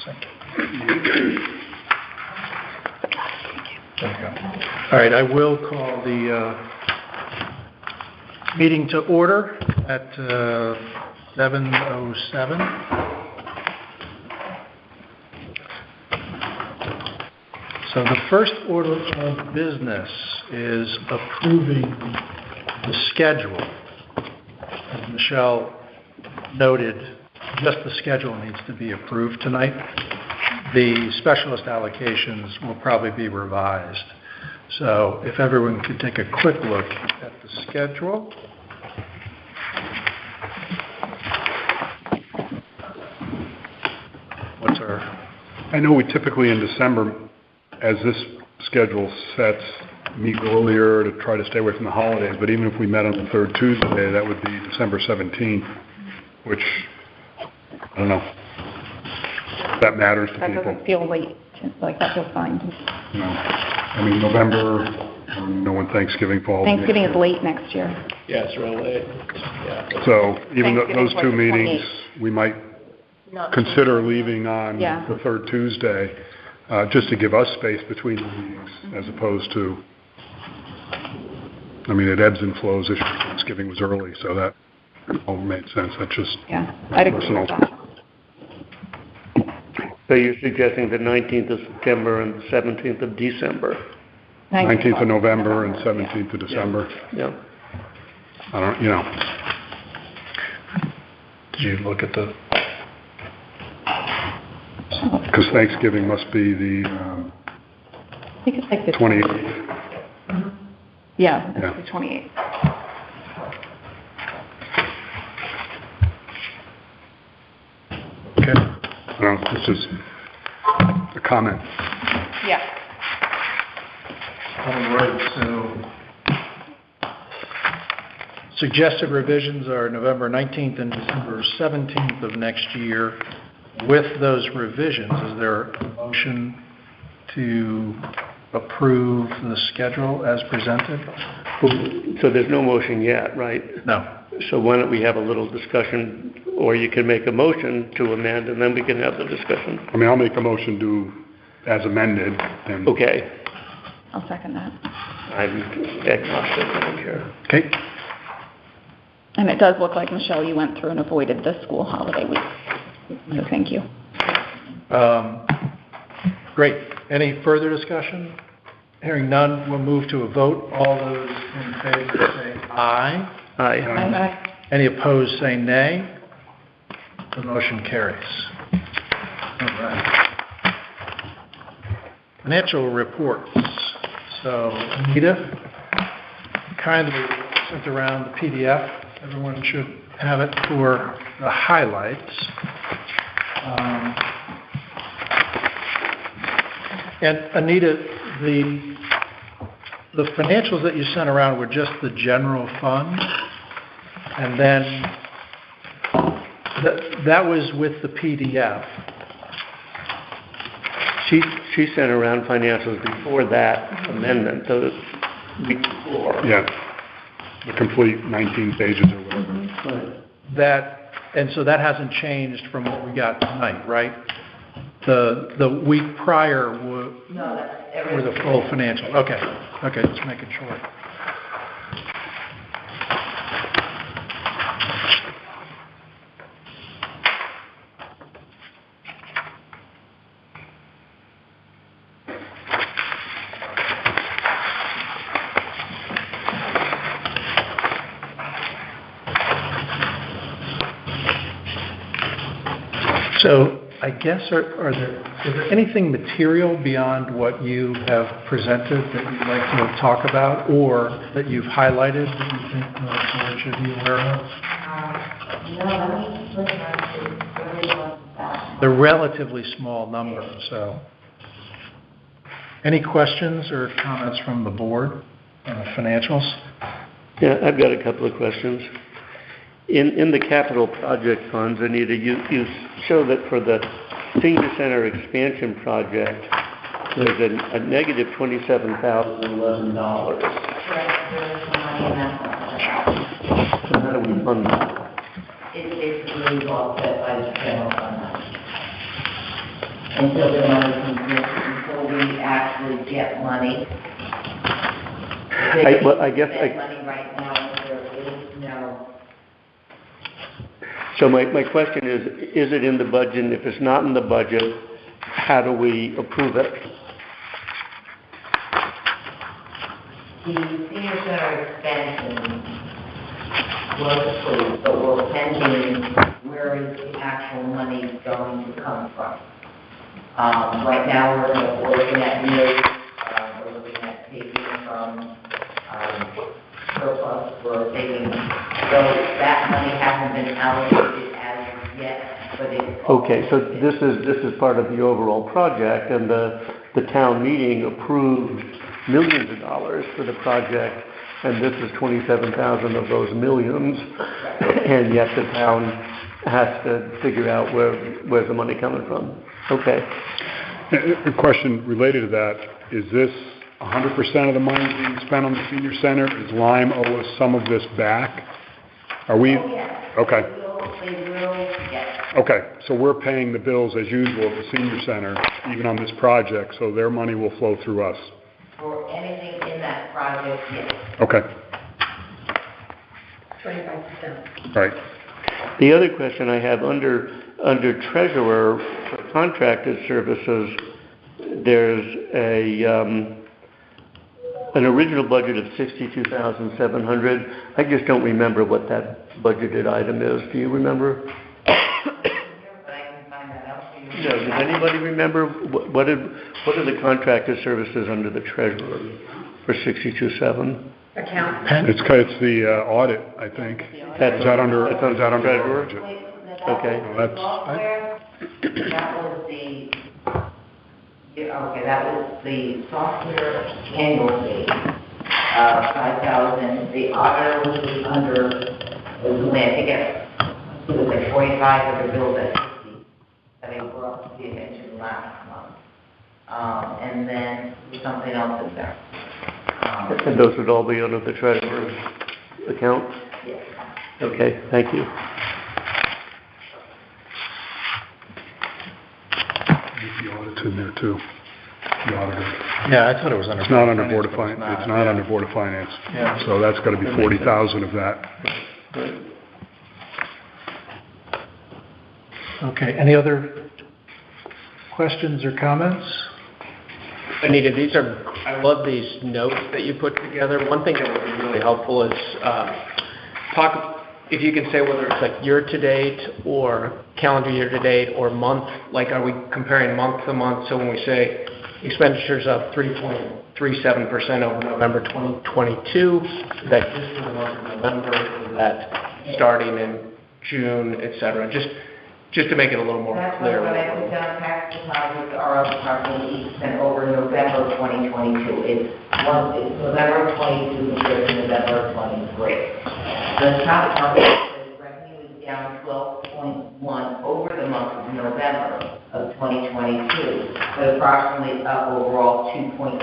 Thank you. There you go. All right, I will call the meeting to order at 7:07. So the first order of business is approving the schedule. As Michelle noted, just the schedule needs to be approved tonight. The specialist allocations will probably be revised. So if everyone could take a quick look at the schedule. I know we typically in December, as this schedule sets, meet earlier to try to stay away from the holidays, but even if we met on the third Tuesday, that would be December 17th, which, I don't know, that matters to people. That doesn't feel late, like that feels fine. No. I mean, November, when Thanksgiving falls. Thanksgiving is late next year. Yeah, it's real late. Yeah. So even those two like meetings, we might consider leaving on the third Tuesday, just to give us space between the meetings, as opposed to, I mean, it ebbs and flows. This year Thanksgiving was early, so that all made sense. That's just I'd agree with that. So you're suggesting the 19th of September and the 17th of December? 19th of November and 17th of December. Yeah. I don't, Did you look at the... Because Thanksgiving must be the I think it's like the 28th. Yeah, it's the 28th. Okay. This is a comment. Yeah. All right, so suggested revisions are November 19th and December 17th of next year. With those revisions, is there a motion to approve the schedule as presented? So there's no motion yet, right? No. So why don't we have a little discussion, or you can make a motion to amend, and then we can have the discussion. I mean, I'll make a motion to, as amended. And Okay. I'll second that. I'm agnostic, I don't care. Okay. And it does look like, Michelle, you went through and avoided the school holiday week. So thank you. Great. Any further discussion? Hearing none, we'll move to a vote. All those in favor say aye. Aye. Bye-bye. Any opposed say nay. The motion carries. All right. Financial reports. So, Anita, kindly sent around the PDF. Everyone should have it for the highlights. And Anita, the financials that you sent around were just the general fund, and then that was with the PDF. She sent around financials before that amendment, the week before. Yeah. The complete 19 pages or whatever. Right. And so that hasn't changed from what we got tonight, right? The week prior were the full financial. Okay, just making sure. So I guess, is there anything material beyond what you have presented that you'd like to talk about, or that you've highlighted that you think the board should be aware of? They're relatively small numbers, so. Any questions or comments from the board on the financials? Yeah, I've got a couple of questions. In the capital project funds, Anita, you show that for the senior center expansion project, there's a negative $27,011. Correct, there's some money in that. So how do we fund that? It's basically offset by the general fund. until the money comes in, until we actually get money. I guess Spend money right now, there is no, So my question is it in the budget? And if it's not in the budget, how do we approve it? the senior center expansion was approved, but we're pending where is the actual money going to come from. Right now, we're looking at notes, we're looking at taking from, surplus, we're taking, so that money hasn't been allocated as of yet, but it's. Okay, so this is part of the overall project, and the town meeting approved millions of dollars for the project, and this is 27,000 of those millions, and yet the town has to figure out where's the money coming from. Okay. A question related to that, is this 100% of the money being spent on the senior center? Is Lime owe us some of this back? Are we? Oh, yes. Okay, They will, yes. okay, so we're paying the bills as usual at the senior center, even on this project, so their money will flow through us. For anything in that project, yes. Okay, 25%. right. The other question I have, under treasurer for contracted services, there's an original budget of $62,700. I just don't remember what that budgeted item is. Do you remember? But I can find that out for you. No. Does anybody remember what are the contracted services under the treasurer for 62.7? It's the audit, I think. Is that under treasurer? budget? Okay. Well, that's- Software, that was the, okay, that was the software annual fee, 5,000. The auditor was under, I think it was like 45, but the bill was at 50. I mean, we're up to the attention last month. And then something else in there. And those would all be under the treasurer's account? Yes. Okay, thank you. The audit's in there too. The auditor. Yeah, I thought it was under. It's not under Board of Finance, but Finance, it's not yeah. under Board of Finance. Yeah. So that's gotta be 40,000 of that. Okay, any other questions or comments? Anita, I love these notes that you put together. One thing that would be really helpful is if you can say whether it's like year-to-date or calendar year-to-date or month, like are we comparing month to month? So when we say expenditures up 3.37% over November 2022, is that just for the month of November, is that starting in June, et cetera? Just to make it a little more That's clear. what I put down, tax deposits are up approximately 8% over November 2022. It's November 22 compared to November 23. The top part says revenue is down 12.1 over the month of November of 2022, but approximately up overall 2.6.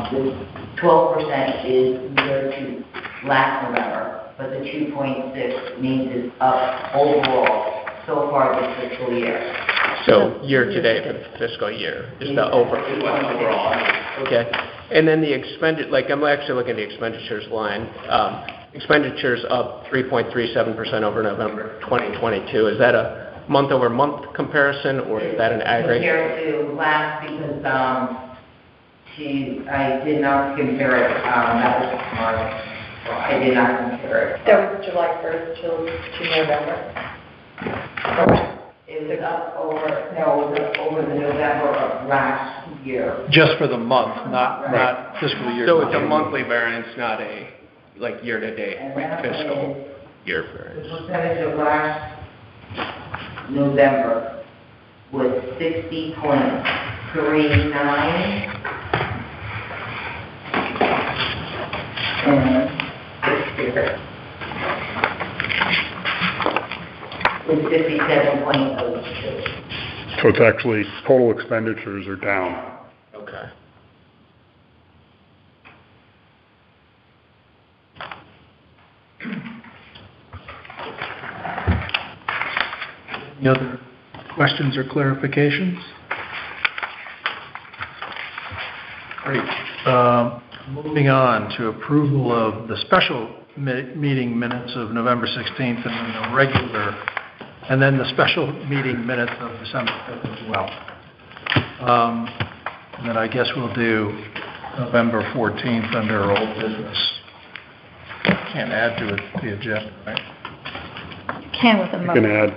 The 12% is compared to last November, but the 2.6 means it's up overall so far this fiscal year. So year-to-date for the fiscal year is the overall. Okay. And then the I'm actually looking at the expenditures line. Expenditures up 3.37% over November 2022. Is that a month-over-month comparison, or is that an aggregate? Compared to last, because I did not compare it, that was March. I did not compare it. That was July 1st to November. It was up over the November of last year. Just for the month, not fiscal year. So it's a monthly variance, not a year-to-date And that fiscal is year the variance. percentage of last November was 60.39. And this year was 57.02. So it's actually, total expenditures are down. Okay. Any other questions or clarifications? Great. Moving on to approval of the special meeting minutes of November 16th and then the regular, and then the special meeting minutes of December 5th as well. And then I guess we'll do November 14th under old business. Can't add to it, the agenda, right? Can with a You motion.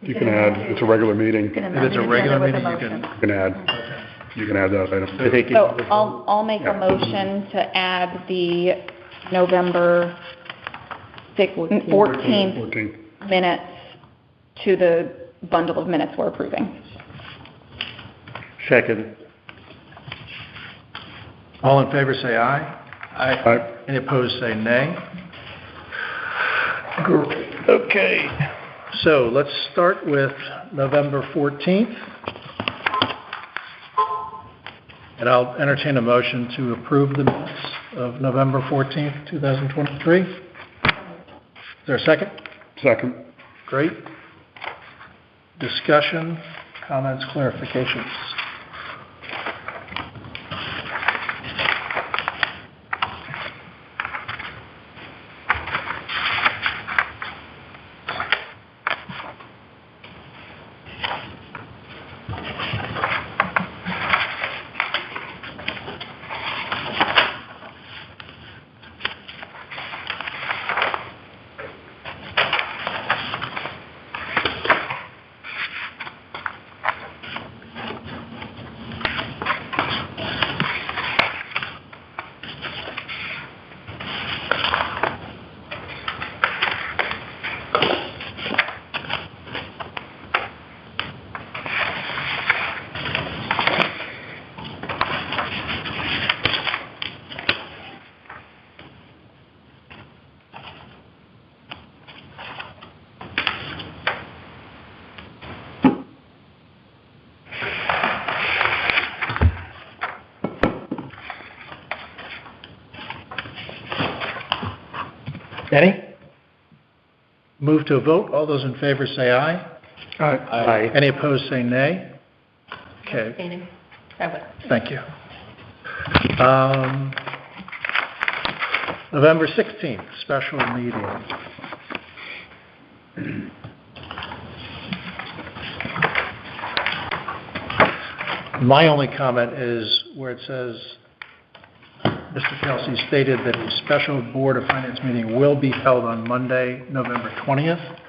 you can add, it's a regular meeting, You can If amend it's the a regular agenda with a meeting, you motion. you can add that item. I think So I'll make a motion to add the November 14th 14th. minutes to the bundle of minutes we're approving. Second. all in favor say aye. Aye. Any opposed say nay. Great. Okay. So let's start with November 14th. And I'll entertain a motion to approve the minutes of November 14th, 2023. Is there a second? Second. Great. Discussion, comments, clarifications. Any? Move to a vote. All those in favor say aye. Aye. Any opposed say nay. Okay, thank you. November 16th, special meeting. My only comment is where it says, Mr. Kelsey stated that a special Board of Finance meeting will be held on Monday, November 20th.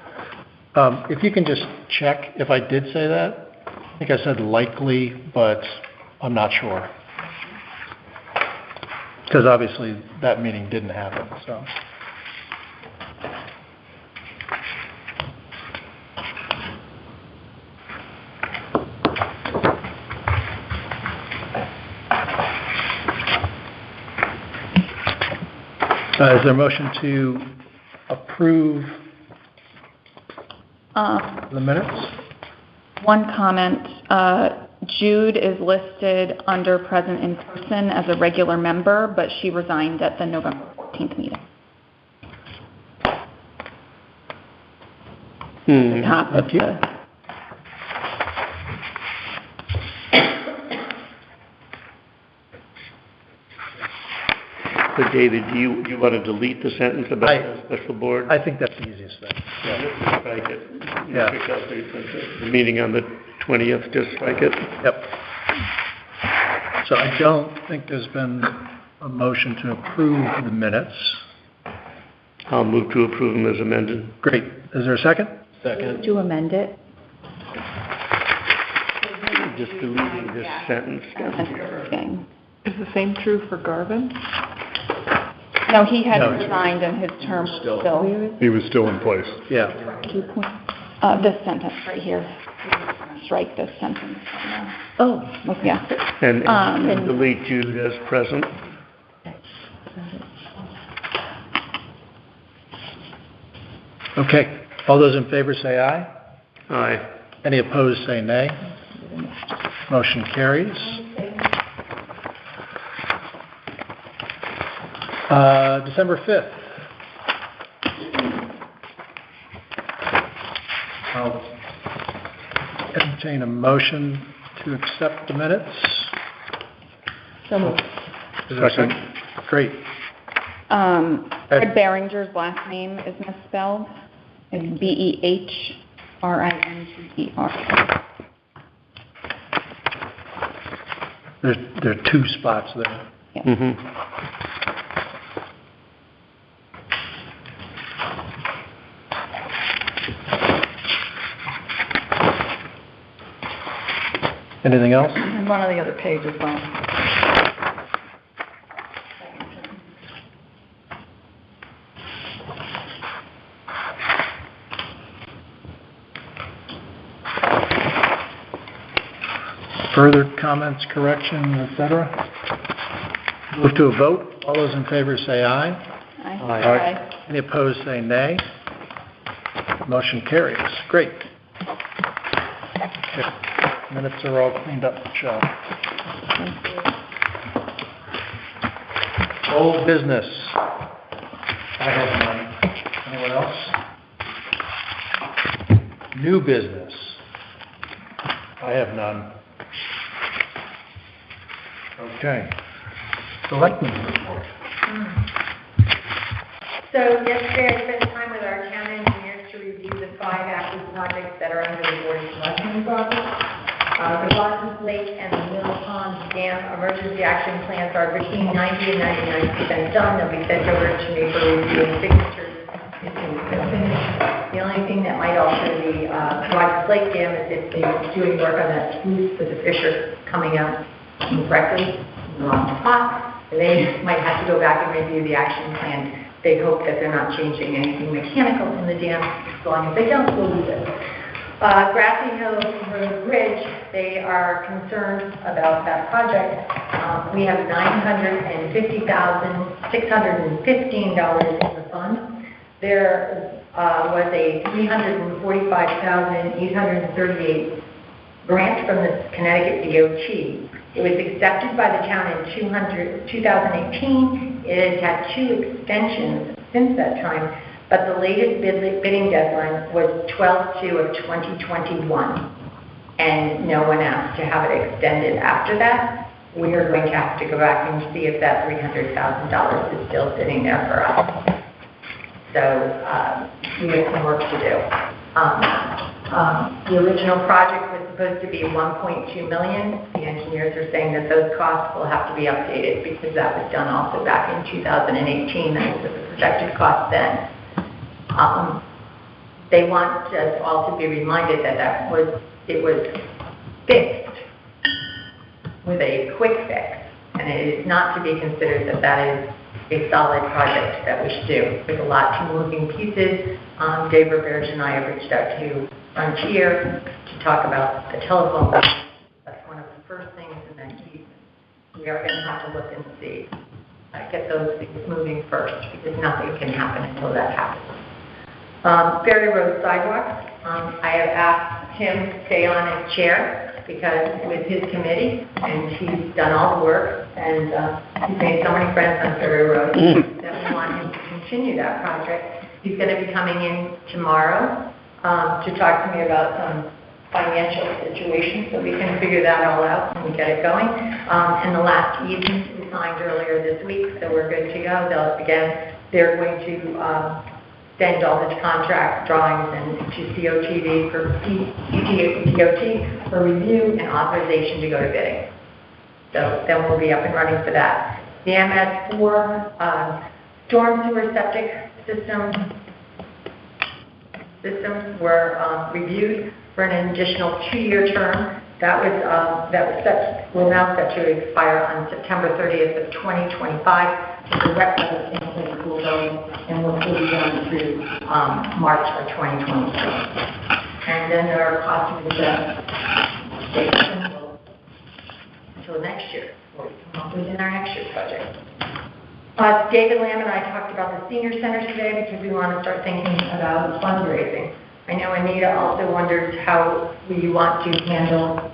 If you can just check if I did say that. I think I said likely, but I'm not sure. Because obviously that meeting didn't happen, so. Is there a motion to approve the minutes? One comment, Jude is listed under present in person as a regular member, but she resigned at the November 14th meeting. Top of Thank you. the- So David, do you want to delete the sentence about the special board? I think that's the easiest thing. Yeah. Strike it. Yeah. Pick up the meeting on the 20th, just strike it. Yep. So I don't think there's been a motion to approve the minutes. I'll move to approve them as amended. Great. Is there a second? To amend it? Just deleting this sentence down here. Okay. Is the same true for Garvin? No, he had No. resigned and his term was still. He was still in place. Yeah. This sentence right here. Strike this sentence. Oh, okay. Yeah. And And- delete Jude as present. Okay. All those in favor say aye. Aye. Any opposed say nay. Motion carries. December 5th. entertain a motion to accept the minutes. So moved. Is there a second? Great. Fred Behringer's last name is misspelled. It's Behringer. There are two spots there. Mhm. Anything else? And one on the other page as well. Further comments, corrections, et cetera? Move to a vote. All those in favor say aye. Aye. Any opposed say nay. Motion carries. Great. Okay. Minutes are all cleaned up, Michelle. Old business. I have none. Anyone else? New business. I have none. Okay. Selectmen report. So yesterday I spent time with our town engineers to review the 5 active projects that are under the board of selectmen process. The Watson's Lake and the Mill Pond Dam emergency action plans are between 90 and 99% done. They'll be sent over to me for review and signatures as soon as they're finished. The only thing that might alter the Watson's Lake Dam is if they're doing work on that sluice with the fissure coming out incorrectly in the wrong spot. They might have to go back and review the action plan. They hope that they're not changing anything mechanical in the dam. As long as they don't, we'll leave it. Grassy Hill Road Bridge, they are concerned about that project. We have $950,615 in the fund. There was a $345,838 grant from the Connecticut DOT. It was accepted by the town in 2018. It has had 2 extensions since that time, but the latest bidding deadline was 12/2/2021, and no one asked to have it extended after that. We are going to have to go back and see if that $300,000 is still sitting there for us. So we have some work to do. The original project was supposed to be $1.2 million. The engineers are saying that those costs will have to be updated because that was done also back in 2018. That was the projected cost then. They want us all to be reminded that it was fixed with a quick fix, and it is not to be considered that that is a solid project that we should do. There's a lot of moving pieces. Dave Roberge and I have reached out to Frontier to talk about the telephone. That's one of the first things, and then we are going to have to look and see, get those things moving first, because nothing can happen until that happens. Ferry Road sidewalks, I have asked Tim to stay on as chair because with his committee, and he's done all the work, and he's made so many friends on Ferry Road that we want him to continue that project. He's going to be coming in tomorrow to talk to me about some financial situation so we can figure that all out and get it going. And the last easement we signed earlier this week, so we're good to go. They're going to send all the contract drawings and to COTV for DOT for review and authorization to go to bidding. So then we'll be up and running for that. The MS4 storm sewer septic systems were reviewed for an additional 2-year term. That will now set to expire on September 30th of 2025. The rest of the things will go and will be done through March of 2023. And then there are costs until next year, within our next year's budget. David Lamb and I talked about the senior center today because we want to start thinking about fundraising. I know Anita also wonders how we want to handle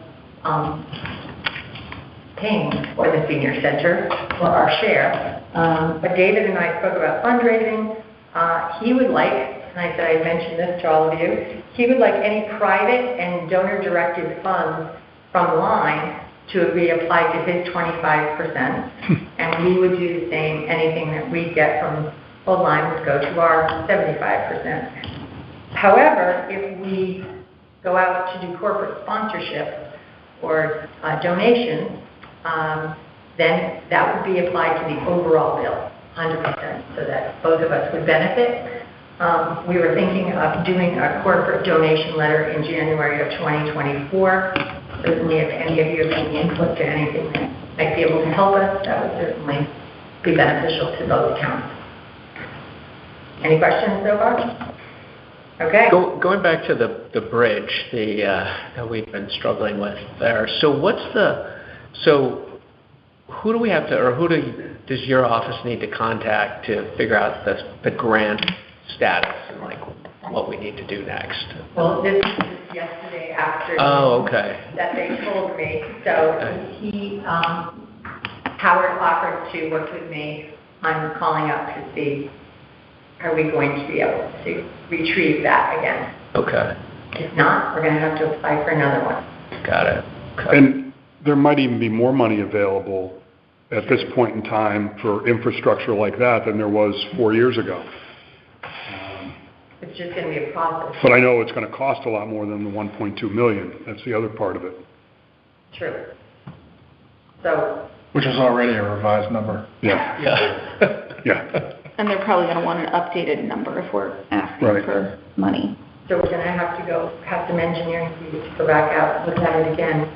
paying for the senior center for our share. But David and I spoke about fundraising. He would like and I said I'd mention this to all of you, he would like any private and donor-directed funds from Lyme to be applied to his 25%, and we would do the same. Anything that we get from Old Lyme would go to our 75%. However, if we go out to do corporate sponsorship or donations, then that would be applied to the overall bill, 100%, so that both of us would benefit. We were thinking of doing a corporate donation letter in January of 2024. Certainly, if any of you have any input to anything that might be able to help us, that would certainly be beneficial to both accounts. Any questions so far? Okay. Going back to the bridge, that we've been struggling with there. So who do we have to, or does your office need to contact to figure out the grant status and like what we need to do next? Well, this was yesterday afternoon. Oh, okay. That they told me. So Howard offered to work with me on calling up to see, are we going to be able to retrieve that again? Okay. If not, we're going to have to apply for another one. Got it. Okay. And there might even be more money available at this point in time for infrastructure like that than there was 4 years ago. It's just going to be a process. But I know it's going to cost a lot more than the 1.2 million. That's the other part of it. True. So. Which is already a revised number. Yeah. Yeah. Yeah. And they're probably going to want an updated number if we're asking Right. for money. So we're going to have some engineering fees to go back out, look at it again,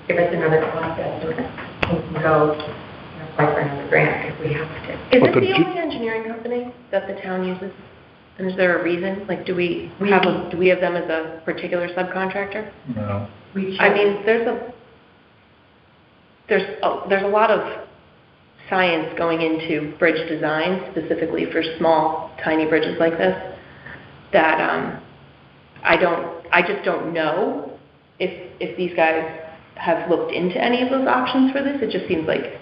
give us another cost estimate, and we can go and apply for another grant if we have to. Is But it the the G- only engineering company that the town uses? And is there a reason? Like, do we have them as a particular subcontractor? No. I mean, there's a lot of science going into bridge design, specifically for small, tiny bridges like this, that I just don't know if these guys have looked into any of those options for this. It just seems like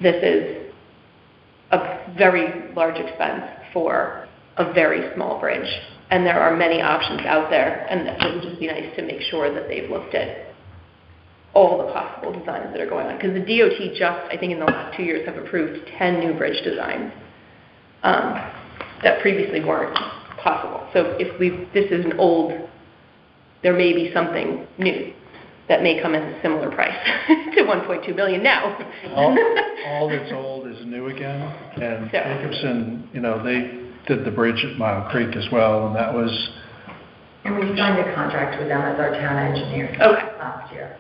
this is a very large expense for a very small bridge, and there are many options out there, and it would just be nice to make sure that they've looked at all the possible designs that are going on, because the DOT just, I think in the last 2 years, have approved 10 new bridge designs that previously weren't possible. So this is an old, there may be something new that may come in a similar price to 1.2 million now. All that's old is new again, and Yeah. Jacobson, they did the bridge at Mile Creek as well, and that was, And we signed a contract with them as our town engineer Okay. last year.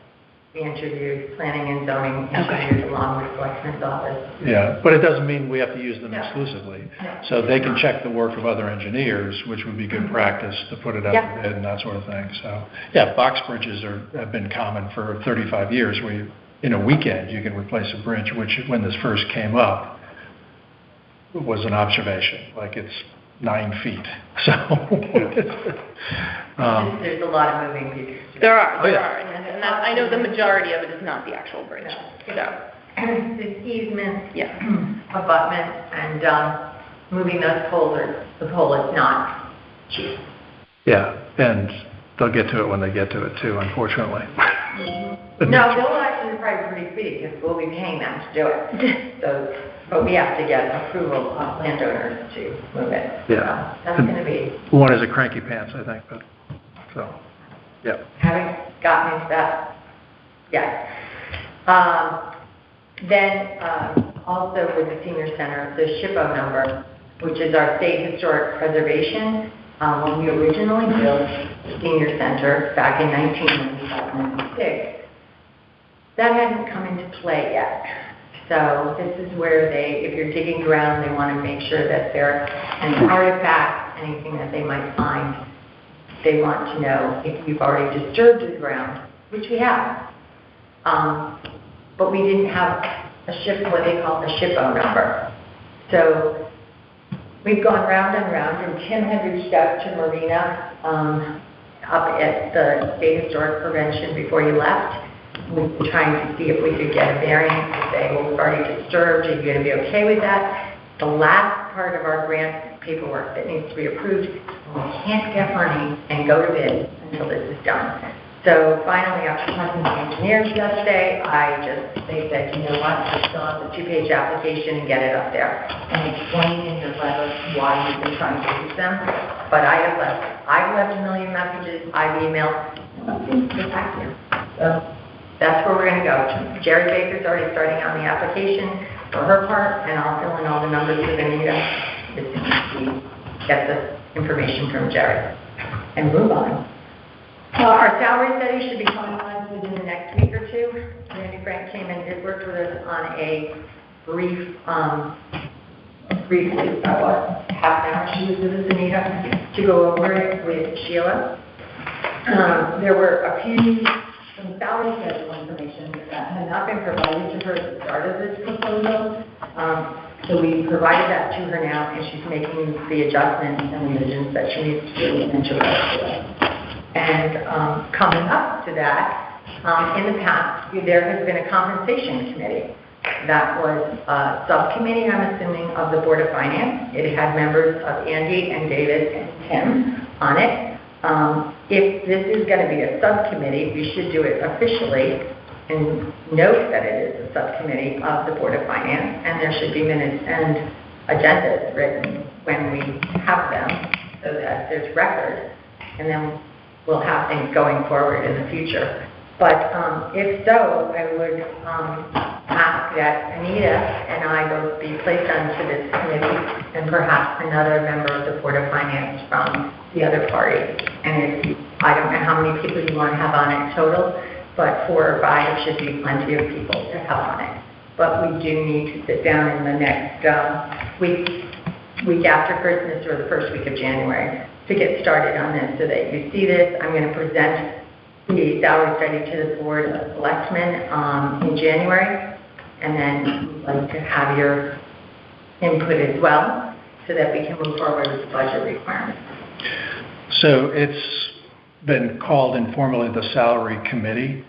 We interviewed planning and zoning engineers along with Selectman's office. yeah, but it doesn't mean we have to use them No. exclusively. No. So they can check the work of other engineers, which would be good practice to put it out Yeah. to bid and that sort of thing. So, yeah, box bridges have been common for 35 years, where in a weekend you can replace a bridge, which when this first came up was an observation, like it's 9 feet. So, There's a lot of moving pieces. There are, Oh, yeah. and I know the majority of it is not the actual bridge, so, It's easements, yeah. abutments, and moving those poles, the pole is not cheap. yeah, and they'll get to it when they get to it too, unfortunately. No, they'll actually probably pretty speedy, because we'll be paying them to do it. So, but we have to get approval of landowners to move it. Yeah. So that's going to be, One is a cranky pants, I think, but, so, yeah. haven't gotten into that yet. Then also with the senior center, the SHPO number, which is our state historic preservation. When we originally built the senior center back in 1995-96, that hadn't come into play yet. So this is where if you're digging ground, they want to make sure that there are any artifacts, anything that they might find. They want to know if you've already disturbed the ground, which we have. But we didn't have what they call a SHPO number. So we've gone round and round, and Tim had reached out to Marina up at the State Historic Prevention before he left. We were trying to see if we could get a variance to say, well, we've already disturbed, are you going to be okay with that? The last part of our grant paperwork that needs to be approved, and we can't get money and go to bid until this is done. So finally, after talking to the engineers yesterday, they said, you know what, just fill out the 2-page application and get it up there. And explain in your letter why you've been trying to use them. But I've left a million messages, I've emailed, nothing to get back to you. So that's where we're gonna go. Jerry Baker's already starting on the application for her part, and I'll fill in all the numbers with Anita as soon as we get the information from Jerry. And move on. Our salary study should be finalized within the next week or two. Randy Frank came and did work with us on a briefly, about half an hour, she was with us, Anita, to go over it with Sheila. There were some salary schedule information that had not been provided to her at the start of this proposal. So we provided that to her now, and she's making the adjustments and revisions that she needs to do, and she'll go to us. And coming up to that, in the past, there has been a compensation committee. That was a subcommittee, I'm assuming, of the Board of Finance. It had members of Andy and David and Tim on it. If this is going to be a subcommittee, we should do it officially and note that it is a subcommittee of the Board of Finance, and there should be minutes and agendas written when we have them so that there's record. And then we'll have things going forward in the future. But if so, I would ask that Anita and I both be placed onto this committee, and perhaps another member of the Board of Finance from the other party. And I don't know how many people you want to have on it total, but 4 or 5 should be plenty of people to have on it. But we do need to sit down in the next week after Christmas or the first week of January to get started on this so that you see this. I'm going to present the salary study to the Board of Selectmen in January, and then we'd like to have your input as well so that we can move forward with the budget requirements. So it's been called informally the salary committee,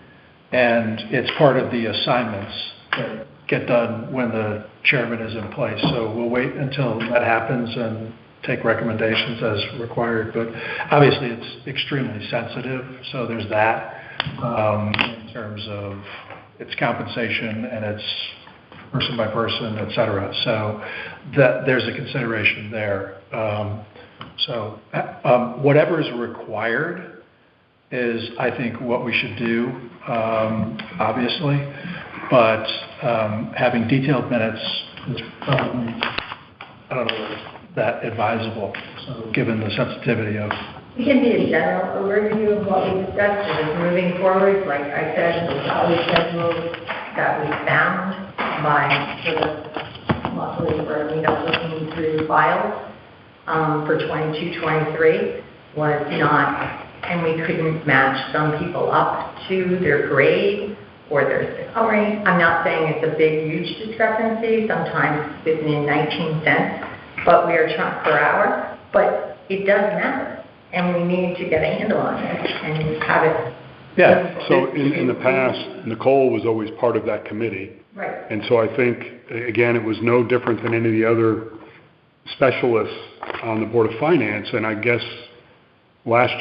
and it's part of the assignments that get done when the chairman is in place. So we'll wait until that happens and take recommendations as required. But obviously it's extremely sensitive, so there's that in terms of its compensation and its person by person, et cetera. So there's a consideration there. Whatever is required is, I think, what we should do, obviously, but having detailed minutes is probably, I don't know, that advisable, so given the sensitivity of... It can be a general overview of what we discussed, and it's moving forward. Like I said, the salary schedule that we found by sort of luckily for me looking through files for 22-23 was not, and we couldn't match some people up to their grade or their salary. I'm not saying it's a big, huge discrepancy. Sometimes it's in 19 cents, but we are trying per hour. But it does matter, and we need to get a handle on it and have it. Yeah. So in the past, Nicole was always part of that committee. Right. And so I think, again, it was no different than any of the other specialists on the Board of Finance. And I guess last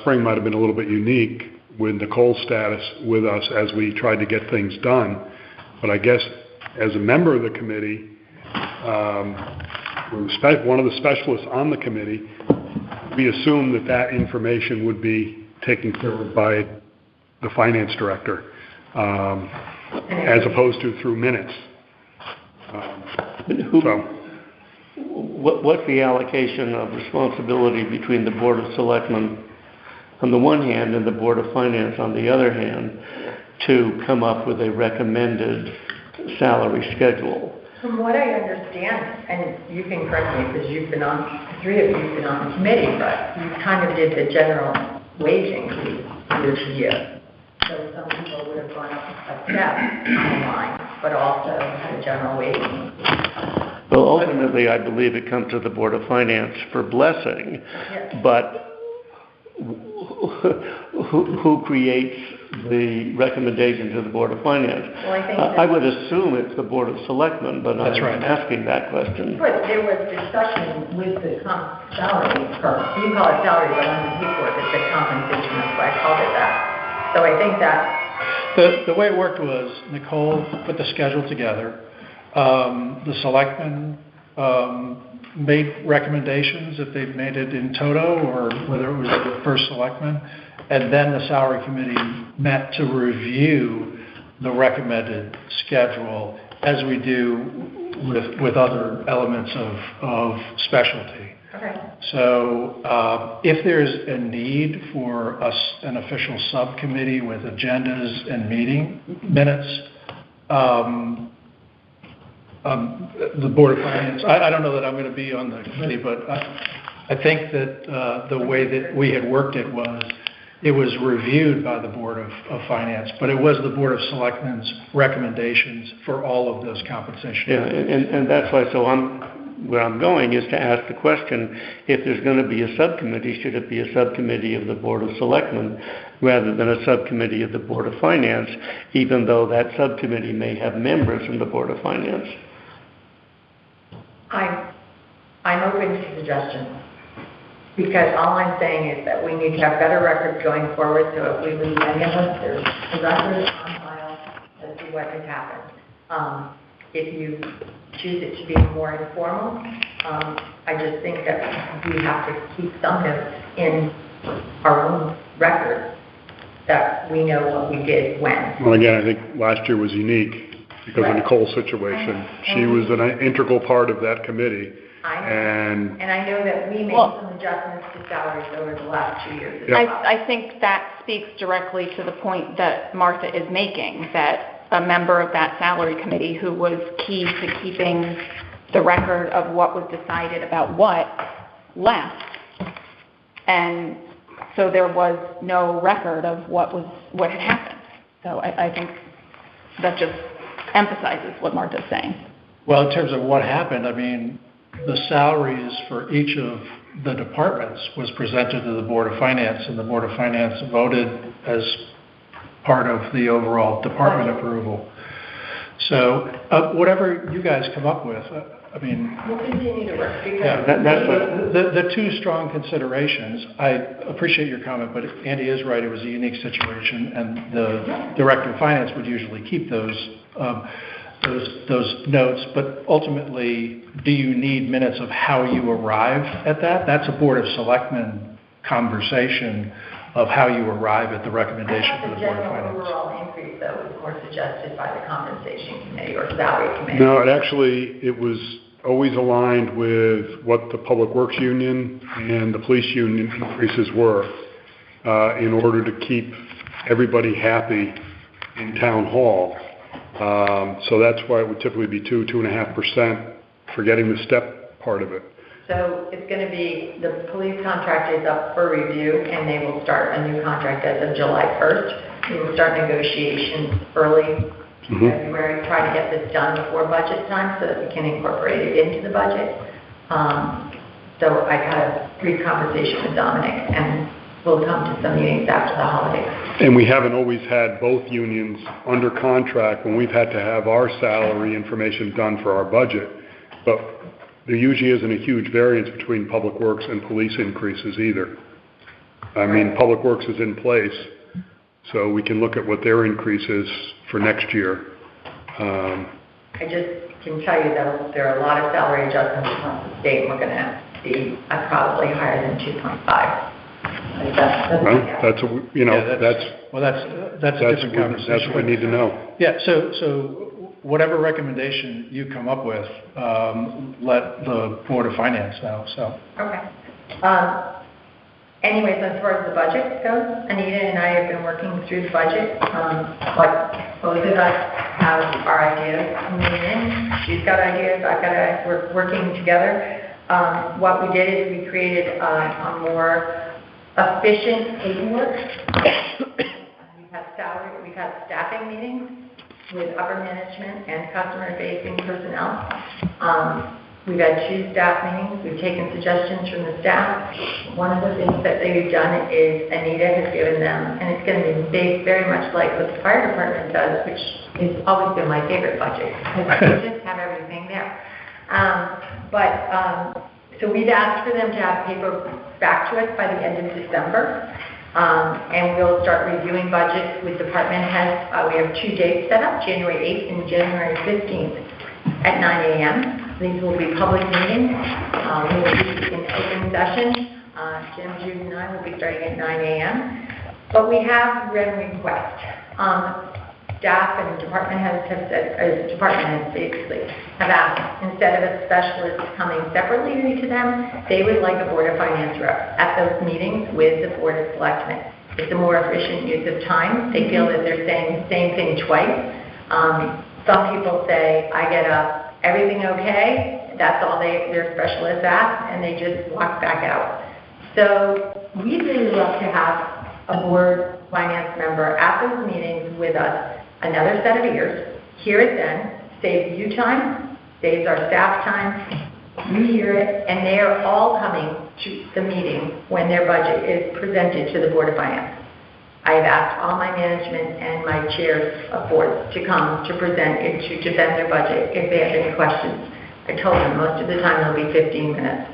spring might have been a little bit unique with Nicole's status with us as we tried to get things done. But I guess as a member of the committee, one of the specialists on the committee, we assumed that information would be taken care of by the finance director, as opposed to through minutes. What's the allocation of responsibility between the Board of Selectmen on the one hand and the Board of Finance on the other hand to come up with a recommended salary schedule? From what I understand, and you can correct me because three of you have been on the committee, but you kind of did the general wage increase year to year. So some people would have gone up a step on the line, but also had a general wage increase. Well, ultimately, I believe it comes to the Board of Finance for blessing, Yes. but who creates the recommendation to the Board of Finance. Well, I think I would assume it's the Board of Selectmen, but That's I'm right. asking that question. But there was discussion with the salary, or you call it salary, but on the paperwork, it's the compensation, that's why I called it that. So I think that, The way it worked was Nicole put the schedule together. The selectmen made recommendations, if they've made it in toto, or whether it was the first selectman, and then the salary committee met to review the recommended schedule, as we do with other elements of specialty. okay, So if there's a need for an official subcommittee with agendas and meeting minutes, the Board of Finance, I don't know that I'm going to be on the committee, but I think that the way that we had worked it was reviewed by the Board of Finance, but it was the Board of Selectmen's recommendations for all of those compensation. Yeah, and that's why, where I'm going is to ask the question, if there's going to be a subcommittee, should it be a subcommittee of the Board of Selectmen rather than a subcommittee of the Board of Finance, even though that subcommittee may have members from the Board of Finance? I'm open to suggestions, because all I'm saying is that we need to have better records going forward, so if we lose any of us, there's a record on file as to what has happened. If you choose it to be more informal, I just think that we have to keep some notes in our own record that we know what we did when. Well, again, I think last year was unique because of Right. Nicole's situation. She was an integral part of that committee, I know. and And I know that we made Well- some adjustments to salaries over the last 2 years as Yeah. well. I think that speaks directly to the point that Martha is making, that a member of that salary committee who was key to keeping the record of what was decided about what left. And so there was no record of what had happened. So I think that just emphasizes what Martha's saying. Well, in terms of what happened, I mean, the salaries for each of the departments was presented to the Board of Finance, and the Board of Finance voted as part of the overall department approval. So whatever you guys come up with, I mean, We'll continue to work yeah, because That's what, the two strong considerations, I appreciate your comment, but Andy is right, it was a unique situation, and the Director of Finance would usually keep those notes, but ultimately, do you need minutes of how you arrive at that? That's a Board of Selectmen conversation of how you arrive at the recommendation I for the thought the Board of general Finance. overall increase, though, was more suggested by the compensation committee or salary committee. no, it was always aligned with what the Public Works Union and the Police Union increases were, in order to keep everybody happy in Town Hall. So that's why it would typically be 2.5%, forgetting the step part of it. So it's going to be, the police contract is up for review, and they will start a new contract as of July 1st. We will start negotiations early Mhm. February, try to get this done before budget time so that we can incorporate it into the budget. So I've had a brief conversation with Dominic, and we'll come to some meetings after the holidays. And we haven't always had both unions under contract when we've had to have our salary information done for our budget. But there usually isn't a huge variance between Public Works and police increases either. I mean, Public Works is in place, so we can look at what their increase is for next year. I just can tell you that there are a lot of salary adjustments across the state, and we're going to be probably higher than 2.5. That's Well, my guess. that's, Yeah, that's a different conversation. that's what we need to know. Yeah, so whatever recommendation you come up with, let the Board of Finance know, so. Okay. Anyways, as far as the budget goes, Anita and I have been working through the budget. Like both of us have our ideas coming in. She's got ideas, I've got ideas. We're working together. What we did is we created a more efficient paperwork. We've had staffing meetings with upper management and customer-facing personnel. We've had 2 staff meetings. We've taken suggestions from the staff. One of the things that they've done is Anita has given them, and it's going to be based very much like what the fire department does, which has always been my favorite budget, because they just have everything there. So we've asked for them to have paper back to us by the end of December, and we'll start reviewing budgets with department heads. We have 2 dates set up, January 8th and January 15th at 9 a.m. These will be public meetings. We will be in open session. Jim, Jude, and I will be starting at 9 a.m. But we have read requests. Staff and department heads have said, department heads basically, have asked, instead of a specialist coming separately to them, they would like a Board of Finance rep at those meetings with the Board of Selectmen. It's a more efficient use of time. They feel that they're saying the same thing twice. Some people say, I get everything okay? That's all their specialists ask, and they just walk back out. So we'd really love to have a Board Finance member at those meetings with us, another set of ears, hear it then, saves you time, saves our staff time, we hear it, and they are all coming to the meeting when their budget is presented to the Board of Finance. I have asked all my management and my chairs of boards to come to present and to defend their budget if they have any questions. I told them most of the time it'll be 15 minutes,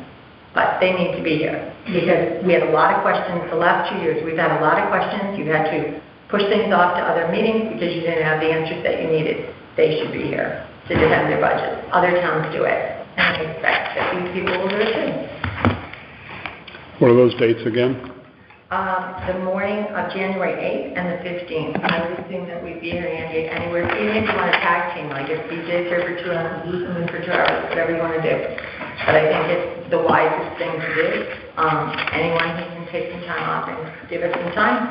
but they need to be here because we had a lot of questions the last 2 years. We've had a lot of questions. You've had to push things off to other meetings because you didn't have the answers that you needed. They should be here to defend their budget. Other towns do it, and I expect that these people will do it too. What are those dates again? The morning of January 8th and the 15th. I would assume that we'd be here, Andy, anywhere. Even if you want a tag team, like if BJ's here for 2 hours, you come in for 2 hours, whatever you want to do. But I think it's the wisest thing to do. Anyone who can take some time off and give us some time,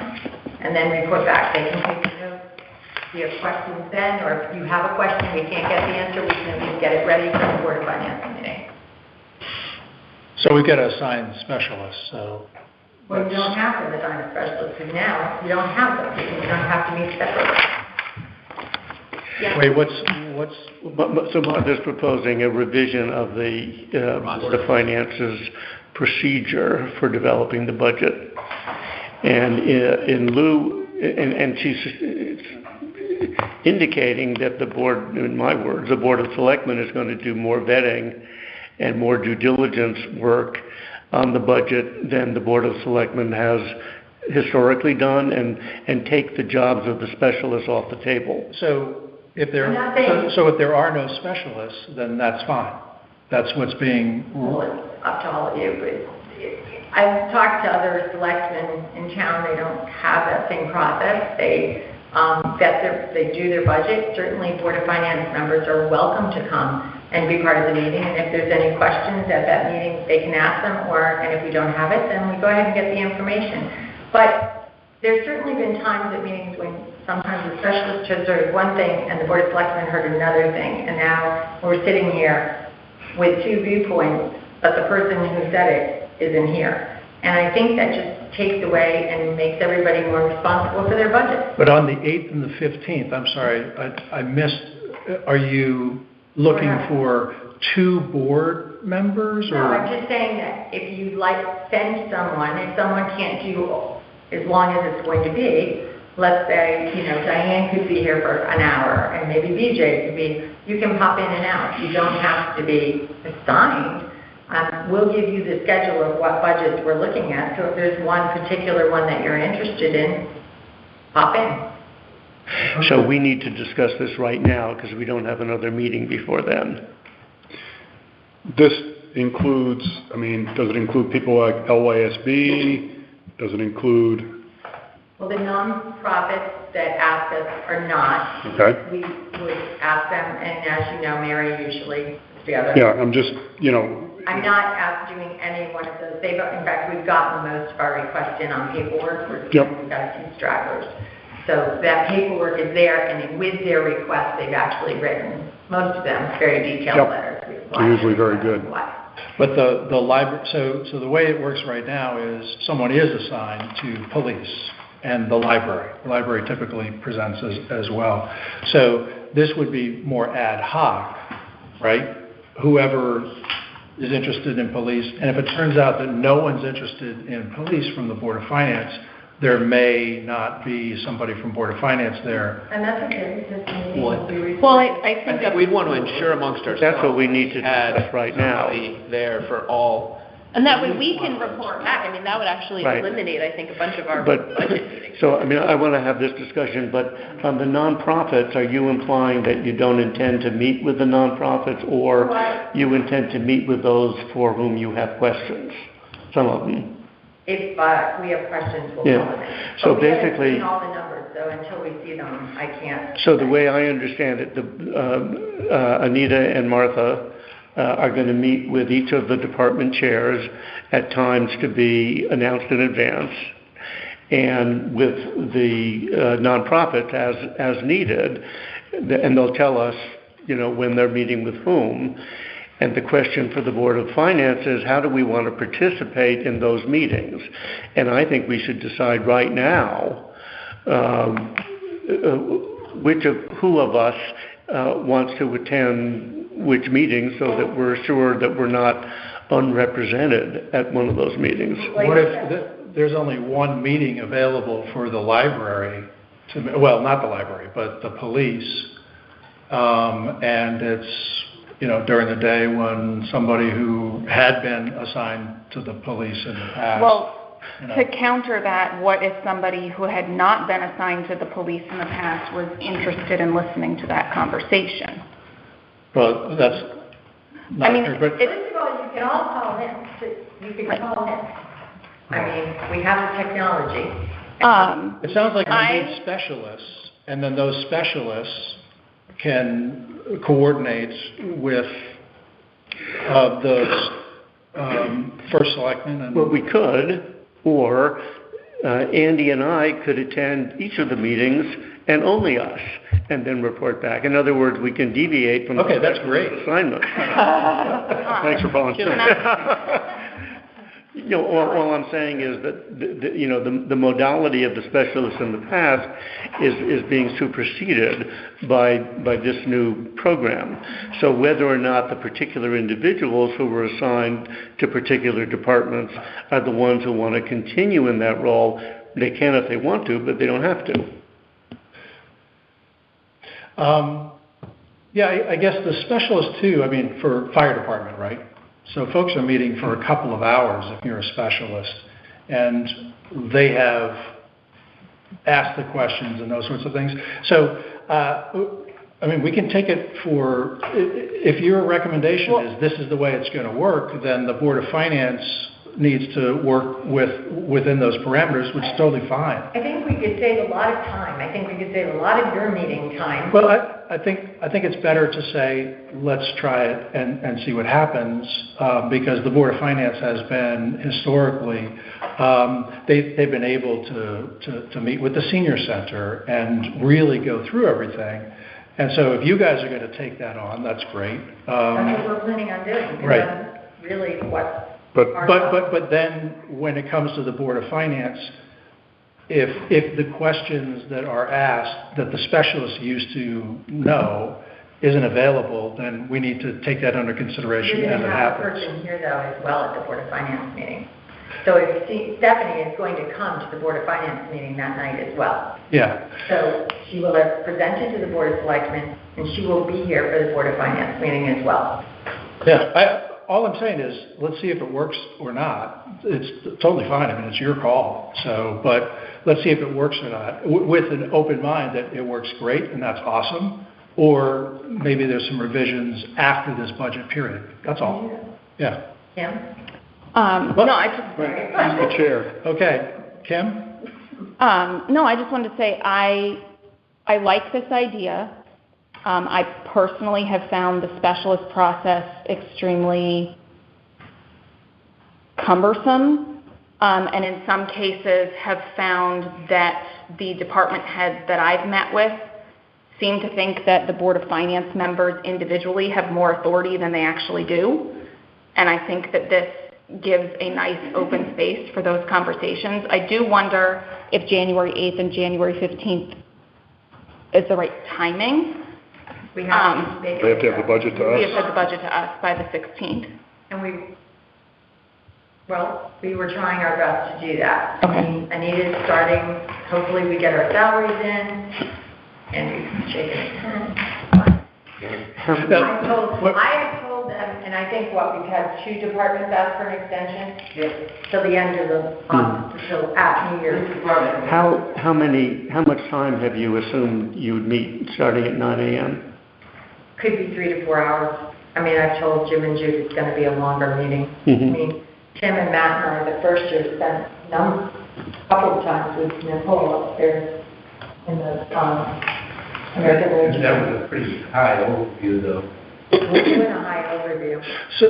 and then report back. They can take the notes. If you have questions then, or if you have a question, we can't get the answer, we can at least get it ready for the Board of Finance meeting. So we've got to assign specialists, so. Well, you don't have to assign a specialist, because now you don't have them, because you don't have to meet separately. Yeah. Wait, So Martha's proposing a revision of the Board of Finance's procedure for developing the budget. And in lieu, and she's indicating that the board, in my words, the Board of Selectmen is going to do more vetting and more due diligence work on the budget than the Board of Selectmen has historically done, and take the jobs of the specialists off the table. So if there are no specialists, then that's fine. That's what's being. Well, it's up to all of you, but I've talked to other selectmen in town. They don't have that same process. They they do their budget. Certainly, Board of Finance members are welcome to come and be part of the meeting. And if there's any questions at that meeting, they can ask them. And if we don't have it, then we go ahead and get the information. But there's certainly been times at meetings when sometimes the specialist has heard one thing and the Board of Selectmen heard another thing. And now we're sitting here with 2 viewpoints, but the person who said it isn't here. And I think that just takes away and makes everybody more responsible for their budget. But on the 8th and the 15th, I'm sorry, I missed, are you looking for 2 board members? No, I'm just saying that if you send someone, if someone can't do as long as it's going to be, let's say, Diane could be here for an hour and maybe BJ could be, you can pop in and out. You don't have to be assigned. We'll give you the schedule of what budgets we're looking at. So if there's one particular one that you're interested in, pop in. So we need to discuss this right now because we don't have another meeting before then. This includes, does it include people like LYSB? Does it include? Well, the nonprofits that ask us are not. Okay. We would ask them, and as you know, Mary usually is the other. Yeah, I'm just, I'm not doing any one of those. In fact, we've gotten most of our requests in on paperwork. We've got a few stragglers. So that paperwork is there, and with their request, they've actually written, most of them, very detailed letters. They're usually very good. But the library, so the way it works right now is someone is assigned to police and the library. The library typically presents as well. So this would be more ad hoc, right? Whoever is interested in police, and if it turns out that no one's interested in police from the Board of Finance, there may not be somebody from Board of Finance there. And that's okay, because the meeting will be recorded. Well, I I think think that, we'd want to ensure amongst ourselves. That's what we need to had discuss right now. somebody there for all. And that way we can report back. I mean, that would actually Right. eliminate, I think, a bunch of our But, budget meetings. so, I mean, I want to have this discussion, but on the nonprofits, are you implying that you don't intend to meet with the nonprofits, or you intend to meet with those for whom you have questions? Some of them. If we have questions, we'll Yeah. call them. So But we haven't basically- seen all the numbers, so until we see them, I can't. So the way I understand it, Anita and Martha are going to meet with each of the department chairs at times to be announced in advance, and with the nonprofits as needed, and they'll tell us, when they're meeting with whom. And the question for the Board of Finance is, how do we want to participate in those meetings? And I think we should decide right now who of us wants to attend which meeting, so that we're sure that we're not unrepresented at one of those meetings. What if there's only one meeting available for the library, well, not the library, but the police, and it's, during the day when somebody who had been assigned to the police in the past. well, to counter that, what if somebody who had not been assigned to the police in the past was interested in listening to that conversation? Well, that's not I mean, true, but First of all, you can all call in. You can call in. I mean, we have the technology. it sounds like we I- need specialists, and then those specialists can coordinate with the first selectman and... Well, we could, or Andy and I could attend each of the meetings and only us, and then report back. In other words, we can deviate from the Okay, that's great. assignment. Thanks for volunteering. All I'm saying is that the modality of the specialists in the past is being superseded by this new program. So whether or not the particular individuals who were assigned to particular departments are the ones who want to continue in that role, they can if they want to, but they don't have to. I guess the specialist too, for fire department, right? So folks are meeting for a couple of hours if you're a specialist, and they have asked the questions and those sorts of things. So, we can take it for, if your recommendation is this is the way it's going to work, then the Board of Finance needs to work within those parameters, which is totally fine. I think we could save a lot of time. I think we could save a lot of your meeting time. Well, I think it's better to say, let's try it and see what happens, because the Board of Finance has been historically, they've been able to meet with the senior center and really go through everything. And so if you guys are going to take that on, that's great. That's what we're planning on doing. Because Right. that's really what. But then when it comes to the Board of Finance, if the questions that are asked that the specialists used to know isn't available, then we need to take that under consideration You're as going it to have a happens. person here, though, as well at the Board of Finance meeting. So if Stephanie is going to come to the Board of Finance meeting that night as well. Yeah. So she will have presented to the Board of Selectmen, and she will be here for the Board of Finance meeting as well. Yeah. All I'm saying is, let's see if it works or not. It's totally fine. It's your call. So, but let's see if it works or not, with an open mind that it works great and that's awesome, or maybe there's some revisions after this budget period. That's all. Yeah. Kim? No, I just... He's the chair. Okay. Kim? No, I just wanted to say I like this idea. I personally have found the specialist process extremely cumbersome, and in some cases have found that the department heads that I've met with seem to think that the Board of Finance members individually have more authority than they actually do. And I think that this gives a nice open space for those conversations. I do wonder if January 8th and January 15th is the right timing. We have to They have to have the budget to We have us. to have the budget to us by the 16th. And we were trying our best to do that. Okay. Anita's starting, hopefully we get our salaries in, and shaking his head. I have told them, and I think we've had 2 departments ask for an extension till the end of the month, till at New Year's. How much time have you assumed you would meet starting at 9 a.m.? Could be 3 to 4 hours. I mean, I've told Jim and Jude it's gonna be a longer meeting. Mhm. I mean, Tim and Matt and I, the first year, spent a couple of times with Nicole upstairs in the, American Legion. That was a pretty high overview, though. We're doing a high overview. So,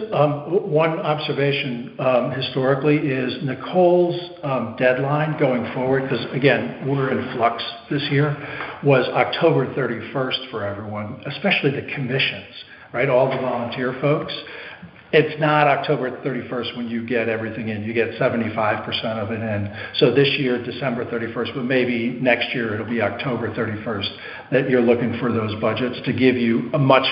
one observation, historically, is Nicole's deadline going forward, because again, we're in flux this year, was October 31st for everyone, especially the commissions, right? All the volunteer folks. It's not October 31st when you get everything in. You get 75% of it in. So this year, December 31st, but maybe next year it'll be October 31st that you're looking for those budgets to give you a much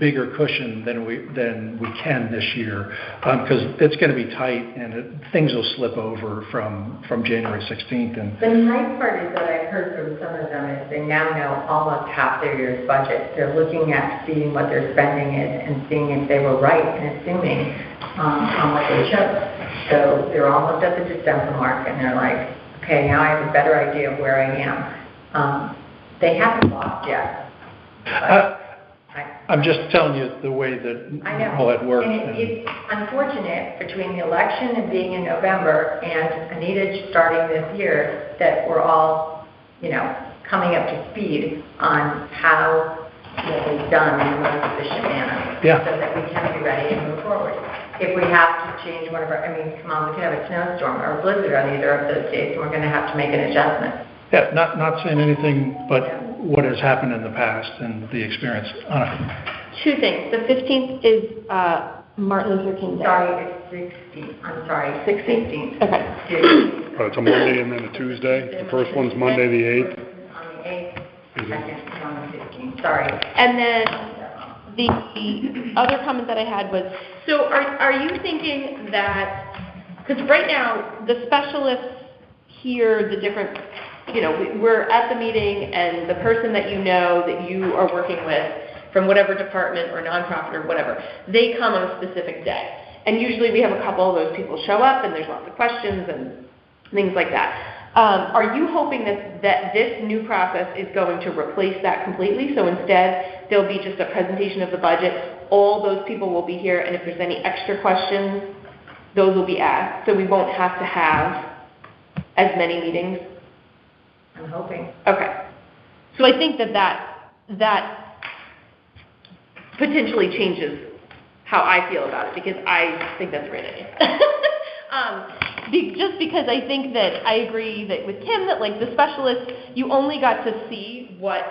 bigger cushion than we can this year, because it's going to be tight and things will slip over from January 16th. And The nice part is that I've heard from some of them is they now know almost half their year's budget. They're looking at seeing what their spending is and seeing if they were right and assuming on what they chose. So they're almost at the December mark and they're like, okay, now I have a better idea of where I am. They haven't lost yet. I'm just telling you the way that I know. Nicole had worked. And it's unfortunate between the election and being in November and Anita starting this year that we're all, coming up to speed on how what we've done in the most efficient manner. Yeah. So that we can be ready and move forward. If we have to change one of our, come on, we could have a snowstorm or a blizzard on either of those days and we're going to have to make an adjustment. Yeah, not saying anything but what has happened in the past and the experience. Anna. 2 things. The 15th is Martin Luther King Day. Sorry, it's 16th. I'm sorry, 16th. Okay. It's a Monday and then a Tuesday. The first one's Monday, the 8th. On the 8th, second is on the 15th. Sorry. And then the other comment that I had was, so are you thinking that, because right now, the specialists hear the different, we're at the meeting and the person that that you are working with from whatever department or nonprofit or whatever, they come on a specific day. And usually we have a couple of those people show up and there's lots of questions and things like that. Are you hoping that this new process is going to replace that completely? So instead, there'll be just a presentation of the budget, all those people will be here, and if there's any extra questions, those will be asked. So we won't have to have as many meetings? I'm hoping. Okay. So I think that potentially changes how I feel about it, because I think that's a great idea. Just because I think that I agree that with Kim that the specialists, you only got to see what